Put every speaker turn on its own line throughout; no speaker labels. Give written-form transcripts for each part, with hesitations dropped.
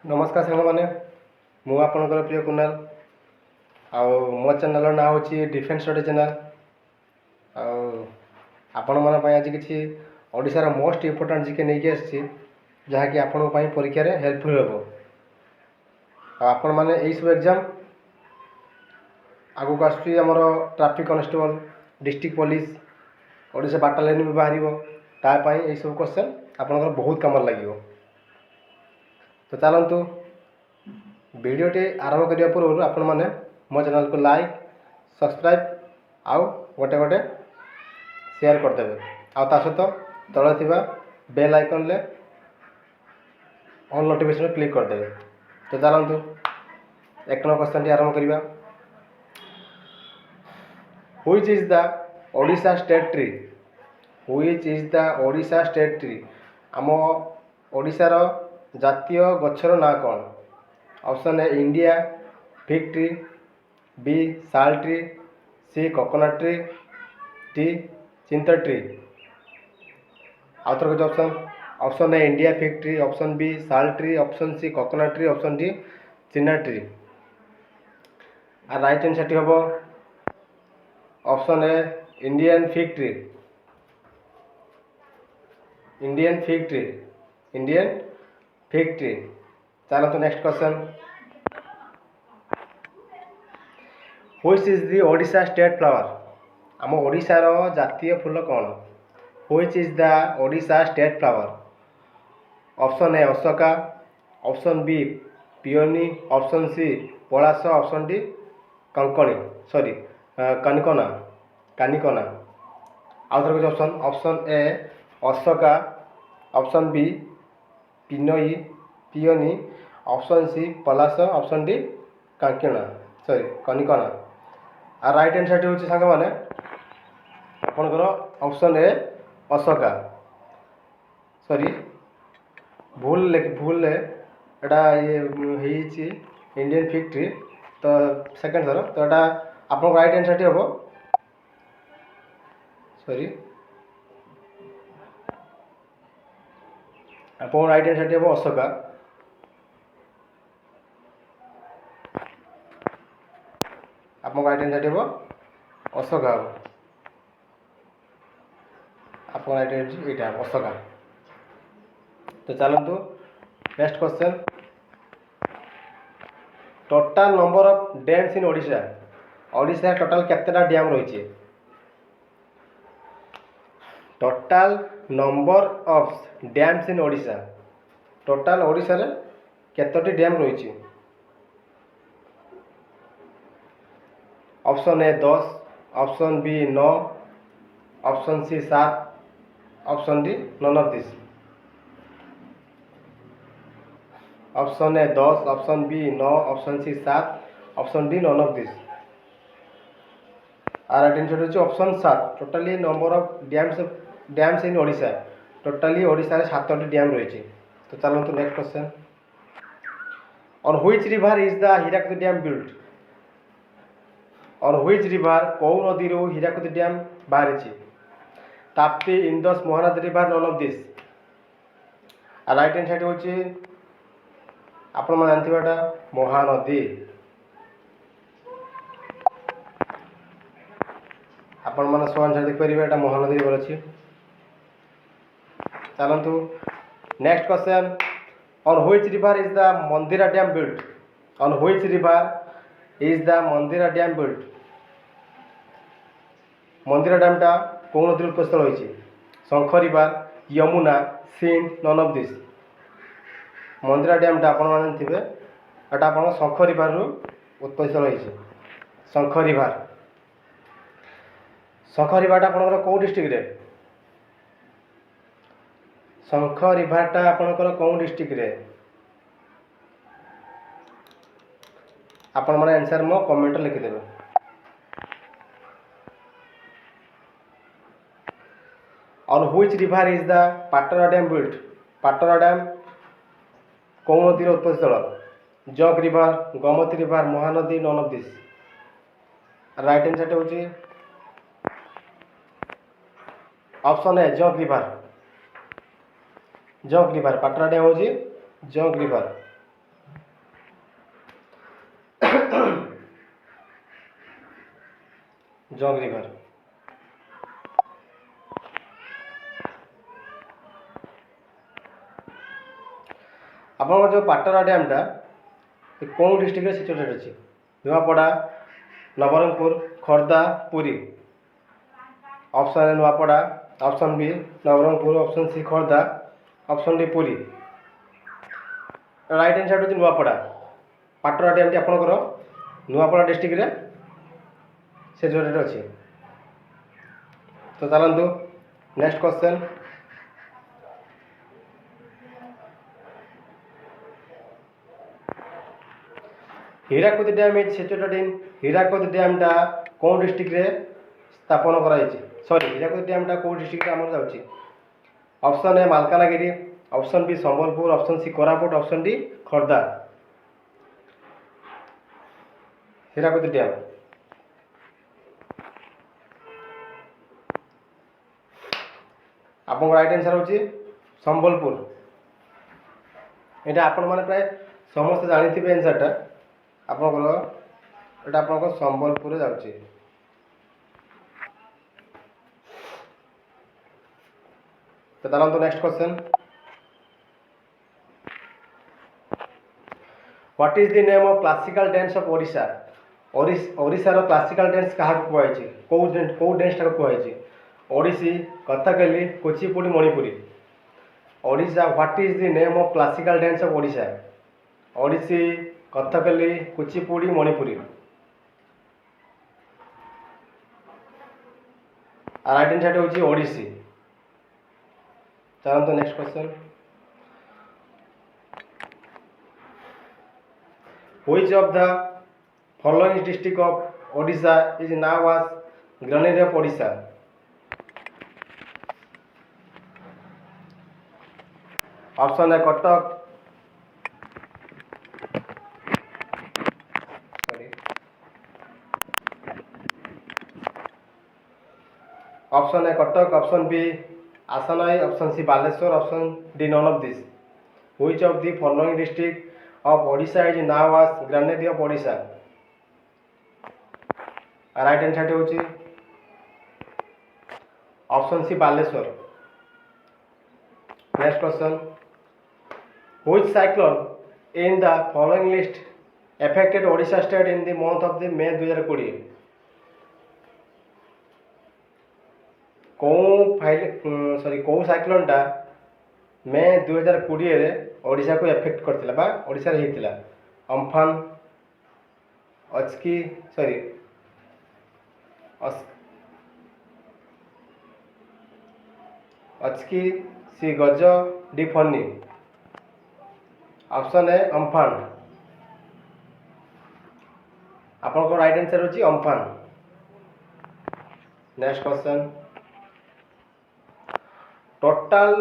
नमस्कार सांग मैंने मु आपणकर प्रिय कुणाल आउ मो चैनल ना हूँ डिफेन्स स्टडी चैनल आपण मन आज किसी ओडिशार मोस्ट इम्पोर्टाट जिके नहीं आसी जहाँकि आपण परीक्षा हेल्पफुल हम आपण मैंने यही सब एग्जाम आगक आसमर traffic constable district police Odisha battalion भी बाहर तापाई यही सब क्वेश्चन आपंकर बहुत कम लगे। तो चलतु वीडियोटी आरंभ करने पूर्व आपण मैंने मो चैनल को लाइक सब्सक्राइब आउ गोटे गोटे शेयर करदेवे आ सहित तले थी बेल आइकन ले ऑल नोटिफिकेशन क्लिक करदेवे। तो चलतु एक नंबर क्वेश्चन टी आरंभ करवा। Which is the Odisha state tree? Which is the Odisha state tree? आम ओडिशार जातीय गछर ना कौन? Option A India fig tree, B sal tree, C coconut tree, D chinar tree. आउथर कुछ option A India fig tree, option B sal tree, option C coconut tree, option D chinar tree. Uh right answer हम option A Indian fig tree. Indian fig tree, Indian fig tree. चलो तो next question. Which is the Odisha state flower? आम ओडिशार जातीय फूल कौन? Which is the Odisha state flower? Option A Ashoka, option B peony, option C palash, option D कंकणी sorry कानिकना कानिकना। आउ थे कुछ ऑप्शन। Option A Ashoka, option B पिनोई peony, option C palash, option D कांकिणा सॉरी कनिकना। आ राइट आंसर हूँ सांग मैंने आपंकर ऑप्शन ए अशोका सॉरी भूल एटा ये इंडियन फिग ट्री। तो सेकेंड थर तो यहाँ आप राइट आंसर हम सॉरी आप राइट आंसर हम अशोका। आप राइट आंसर हम अशोका हम आप राइट आंसर यहाँ अशोका। तो चलतु next question. Total number of dams in Odisha? Odisha total केतेटा डैम रही? Total number of dams in Odisha, total Odisha रे केतोटी डैम रही? Option A 10, option B 9, option C 7, option D none of this. Option A 10, option B 9, option C 7, option D none of this. आर answer होची option 7। टोटाली number of dams in Odisha, टोटाली ओडिशा रे 7टी dam रही। तो चलतु next question. On which river is the Hirakud dam built? On which river कौ नदी रो हीराकुद डैम बाहरी? Tapti, Indus, Mahanadi river, none of this. Right answer होची आपण मन जानथिबाटा महानदी। आपण मन सो आंसर देख परिबे एटा महानदी रिवर अछि। चलंतु next question. On which river is the Mandira dam built? On which river is the Mandira dam built? Mandira dam टा कौ नदी उपस्थित रही? Sankh river, Yamuna, Sindh, none of this. Mandira dam टा आपण माने थिबे एटा आपण शंख रिवर रु उत्पत्ति रही। शंख रिवर, शंख रिवर आपंकर कौ डिस्ट्रिक्ट रे? शंख रिवर आपंकर कौ डिस्ट्रिक्ट रे? आपण माने आंसर मो कमेंट लिखिदेवे। On which river is the Patra dam built? Patra dam कौ नदी उत्पत्ति स्थल? Jag river, Gomti river, Mahanadi, none of this. Right answer होची option A Jag river. Jag river Patra dam होची जग रिवर। जोग रिवर। आपन जो पाटरा डैमटा कौन डिस्ट्रिक्ट सिचुएटेड अच्छी? Nuapada, Nabarangpur, Khordha, Puri. Option A Nuapada, option B Nabarangpur, option C Khordha, option D Puri. Right hand side होची नुआपड़ा। पाटरा डैम टी आपनकर नुआपड़ा डिस्ट्रिक्ट रे सिचुएटेड अच्छी। तो चलतु next question. Hirakud dam is situated in Hirakud dam टा कौन डिस्ट्रिक्ट रे स्थापन करा जायछि? सॉरी हीराकुद डैम टा कौन डिस्ट्रिक्ट रे हमर जाउछि? Option A Malkangiri, option B Sambalpur, option C Koraput, option D Khordha. Hirakud dam आपन राइट आंसर होछि संबलपुर। एटा आपन माने प्राय समस्त जानिथिबे आंसर टा। आपनकर एटा आपनकर संबलपुर रे जाउछि। तो चलतु next question. What is the name of classical dance of Odisha? Odisha रो क्लासिकल डांस काहा को कहै छै? को डांस टा को कहै छै? Odissi, Kathakali, Kuchipudi, Manipuri. Odisha what is the name of classical dance of Odisha? Odissi, Kathakali, Kuchipudi, Manipuri. Right answer होची ओडिसी। चलतु next question. Which of the following district of Odisha is now as grenade of Odisha? Option A Cuttack, option A Cuttack, option B आसानाई, option C Baleshwar, option D none of this. Which of the following district of Odisha is now as grenade of Odisha? Right answer होची option C Baleswar. Next question. Which cyclone in the following list affected Odisha state in the month of the May 2020? कौ cyclone टा मे 2020 रे ओडिशा को effect करथिला बा ओडिशा रे हेतिला? Amphan, अचकी sorry अचकी, सी गज, D funny. Option है Amphan. आपन को राइट आंसर होची अम्फान। Next question. टोटल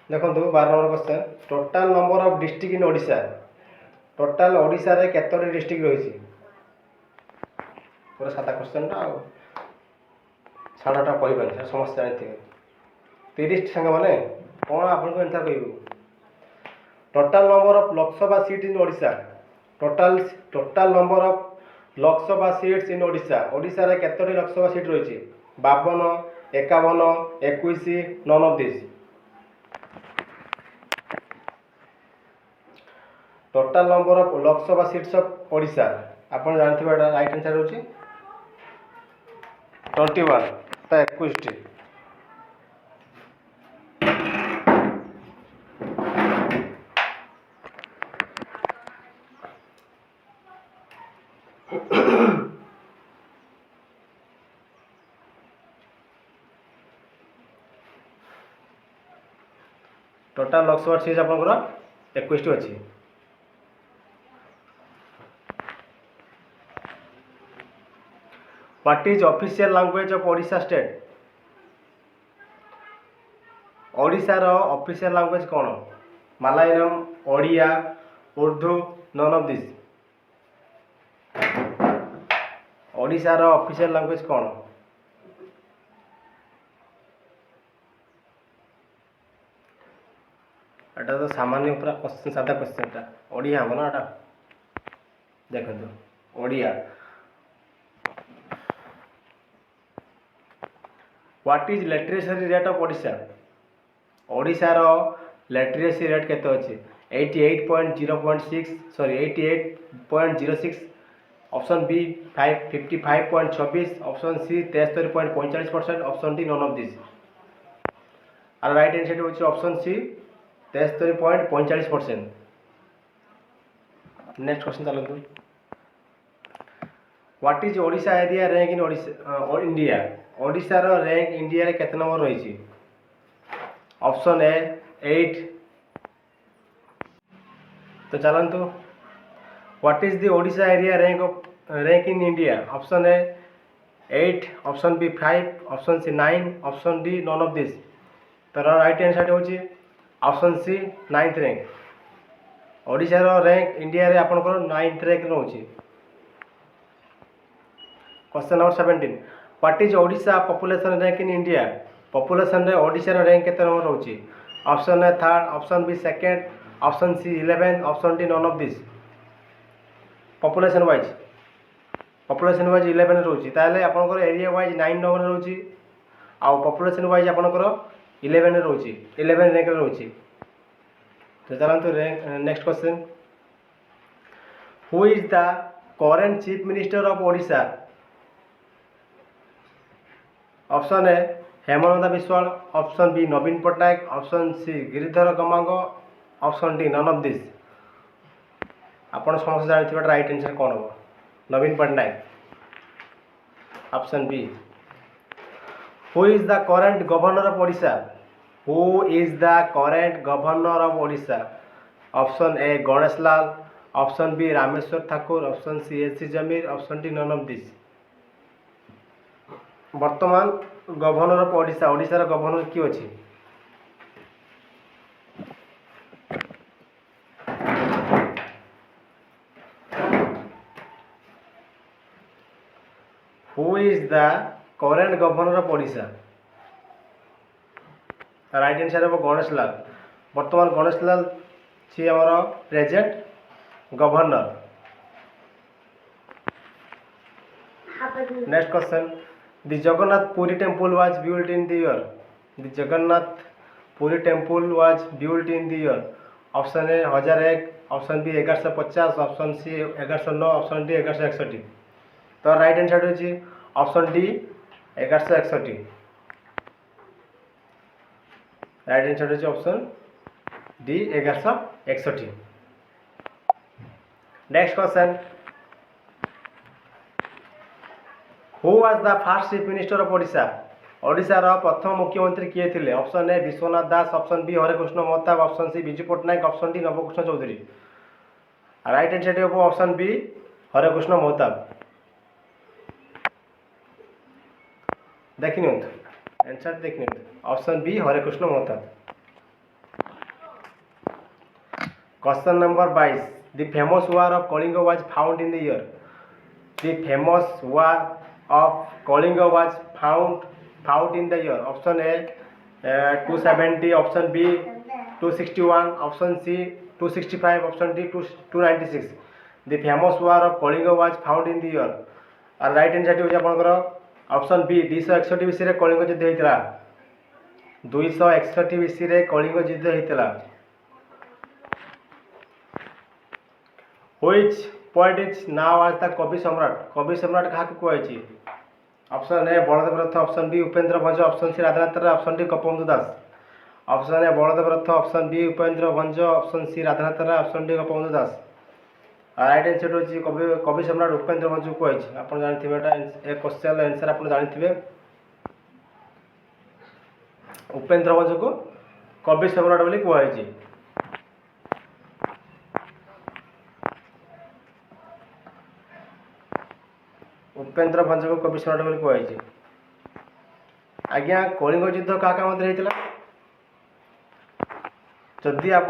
देखो 12 number question. Total number of district in Odisha. Total Odisha रे केतोटी डिस्ट्रिक्ट रहिछि? पूरा सादा क्वेश्चन टा छाड़ाटा कहबेन समस्त जानथिबे। 30 संग माने कोन आपन को आंसर कहबो? Total number of Lok Sabha seat in Odisha. Total number of Lok Sabha seats in Odisha. Odisha रे केतोटी लोकसभा सीट रहिछि? 52, 51, 21, none of this. Total number of Lok Sabha seats of Odisha आपन जानथिबा एटा राइट आंसर होछि 21 ता 21 टी। टोटल लोकसभा सीट आपनकर 21 टी अछि। What is official language of Odisha state? Odisha रो ऑफिशियल लैंग्वेज कोन? Malayalam, Odia, Urdu, none of this. Odisha रो ऑफिशियल लैंग्वेज कोन? एटा तो सामान्य पूरा क्वेश्चन सादा क्वेश्चन टा ओडिया हम ना एटा देखो Odia. What is literacy rate of Odisha ओडिशार लिटरेसी रेट केते अछि 88.06 option B 55.26 option C 73.45% option D none of this आर राइट आंसर होछि ऑप्शन सी 73.45%। नेक्स्ट क्वेश्चन चलतु what is Odisha area rank in Odisha India ओडिशार रैंक इंडिया रे केते नंबर रही ऑप्शन ए 8 तो चलतु what is the Odisha area rank in India option A 8 option B 5 option C 9 option D none of this तो राइट आंसर होछि ऑप्शन सी 9th रैंक ओडिशार रैंक इंडिया रे आपनकर 9th रैंक रहउछि। Question number 17 what is Odisha population rank in India population रे ओडिशा रो rank केते नंबर रहउछि option A 3rd option B 2nd option C 11th option D none of this population wise 11 रहउछि ताले आपनकर एरिया वाइज 9 नंबर रहउछि आ पॉपुलेशन वाइज आपनकर 11 रहउछि 11 रैंक रहउछि। तो चलतु next question who is the current chief minister of Odisha option A Hemant Biswal option B Naveen Patnaik option C Giridhar Gamang option D none of this आपण समस्त जानथिबा राइट आंसर कोन हो Naveen Patnaik option B. Who is the current governor of Odisha who is the current governor of Odisha option A Ganesh Lal option B Rameshwar Thakur option C S Jamir option D none of this वर्तमान governor of Odisha ओडिशार governor किए अछि who is the current governor of Odisha right answer है गणेश लाल वर्तमान गणेश लाल सी आमर present governor. Next question the Jagannath Puri temple was built in the year the Jagannath Puri temple was built in the year option A 1001 option B 1150 option C 1109 option D 1161 तो right answer होछि option D 1161 right answer होछि option D 1161। Next question who was the first chief minister of Odisha ओडिशार प्रथम मुख्यमंत्री किए थे option A Vishwanath Das option B Harekrushna Mahtab option C Biju Patnaik option D Nabakrushna Choudhury right answer हो option B Harekrushna Mahtab देखि आंसर देखि option B Harekrushna Mahtab. Question number 22 the famous war of Kalinga was found in the year the famous war of Kalinga was found in the year option A 270 option B 261 option C 265 option D 296 the famous war of Kalinga was found in the year और right answer हो आपनकर option B 261 BC रे कलिंग युद्ध होइतला 261 BC रे कलिंग युद्ध होइतला। Which poet is now as the कवि सम्राट कहा कहुई option A Baldev Rath option B Upendra Bhanj option C Radhanath Rai option D Gopabandhu Das option A Baldev Rath option B Upendra Bhanj option C Radhanath Rai option D Gopabandhu Das right answer होची कवि सम्राट उपेंद्र भंज कहुई आप जानते ए क्वेश्चन आंसर आप जानते उपेंद्र भंज को कवि सम्राट बोली कहुई। उपेंद्र भंज को कवि सम्राट बोली कहुई आज्ञा कलिंग युद्ध क्या क्या मध्य होता जदि आप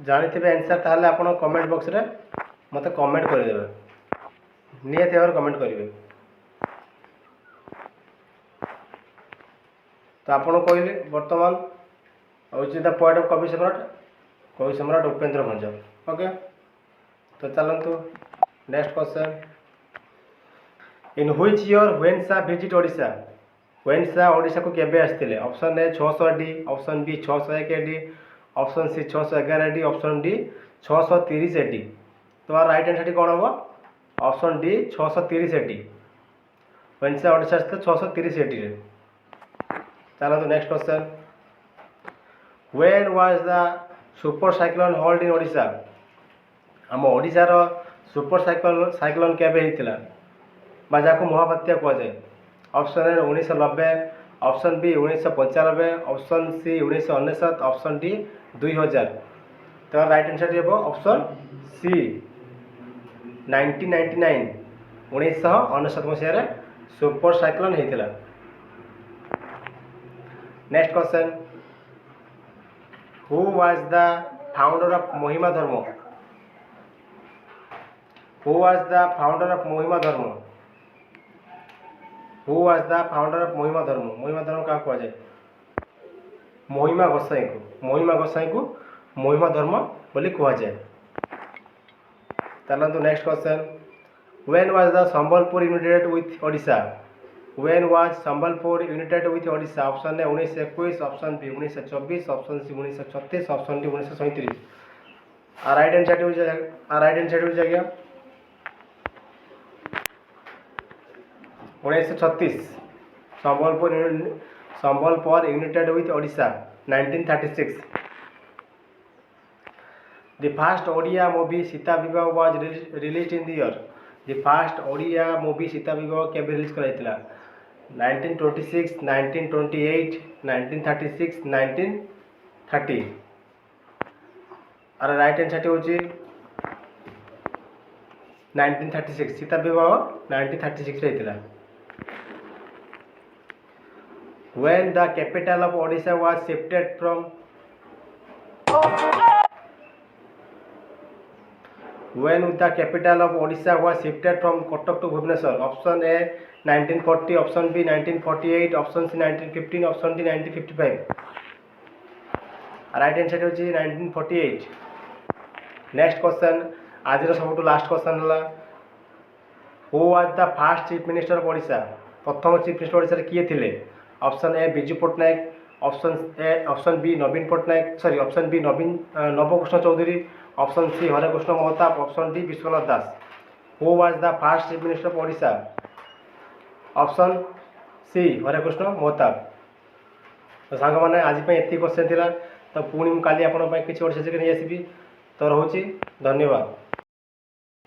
जानते आंसर ताहले आप कमेंट बॉक्स रे मत कमेंट करदे निहत भाव कमेंट करेंगे तो आप कहले बर्तमान हूँ द पोएट ऑफ कवि सम्राट उपेंद्र भंज ओके। तो चलतु next question in which year when Shah visit Odisha when Shah ଓଡ଼ିଶାକୁ କେବେ ଆସିଥିଲେ? Option A 600 AD, option B 601 AD, option C 611 AD, option D 630 AD। ତ ରାଇଟ୍ ଆନ୍ସର୍ କ'ଣ ହେବ? Option D 630 AD। When Shah Odisha ଆସିଥିଲେ 630 ADରେ। ଚାଲନ୍ତୁ next question. When was the super cyclone held in Odisha? ଆମ ଓଡ଼ିଶାର ସୁପର ସାଇକ୍ଲୋନ୍ କେବେ ହେଇଥିଲା ବା ଯାହାକୁ ମହାବାତ୍ୟା କୁହାଯାଏ? Option A 1990, option B 1995, option C 1999, option D 2000। ତ ରାଇଟ୍ ଆନ୍ସର୍ ହେବ ଅପସନ୍ ସି 1999, 1999 ମସିହାରେ ସୁପର ସାଇକ୍ଲୋନ୍ ହେଇଥିଲା। Next question. Who was the founder of Mohima Dharma? Who was the founder of Mohima Dharma? Who was the founder of Mohima Dharma? Mohima Dharma क्या कुआ जाए? महिमा गोसाई को महिमा धर्म बोली कुआ जाए। चलते next question. When was the Sambalpur united with Odisha? When was Sambalpur united with Odisha? Option A 1921, option B 1924, option C 1936, option D 1937। Right answer हो जाएगा 1936। Sambalpur united with Odisha 1936। The first Odia movie Sita Vivaha was released in the year. The first Odia movie Sita Vivaha केबे release कराइथिला? 1926, 1928, 1936, 1930। और right answer होची 1936। सीता विवाह 1936 रे हितला। When the capital of Odisha was shifted from Kotak to Bhubaneswar? Option A 1940, option B 1948, option C 1915, option D 1955। Right answer होची 1948। Next question, आज सब last question है। Who was the first chief minister of Odisha? प्रथम chief minister Odisha किए थे? Option A Biju Patnaik, option B Naveen Patnaik, sorry option B Nabakrushna Choudhury, option C Harekrushna Mahtab, option D Biswanath Das. Who was the first chief minister of Odisha? Option C Harekrushna Mahtab. तो सांग मैंने आज ये question था। तो पुणी काली आपकी किसी ओडिशा से नहीं आसबि। तो रोचे धन्यवाद।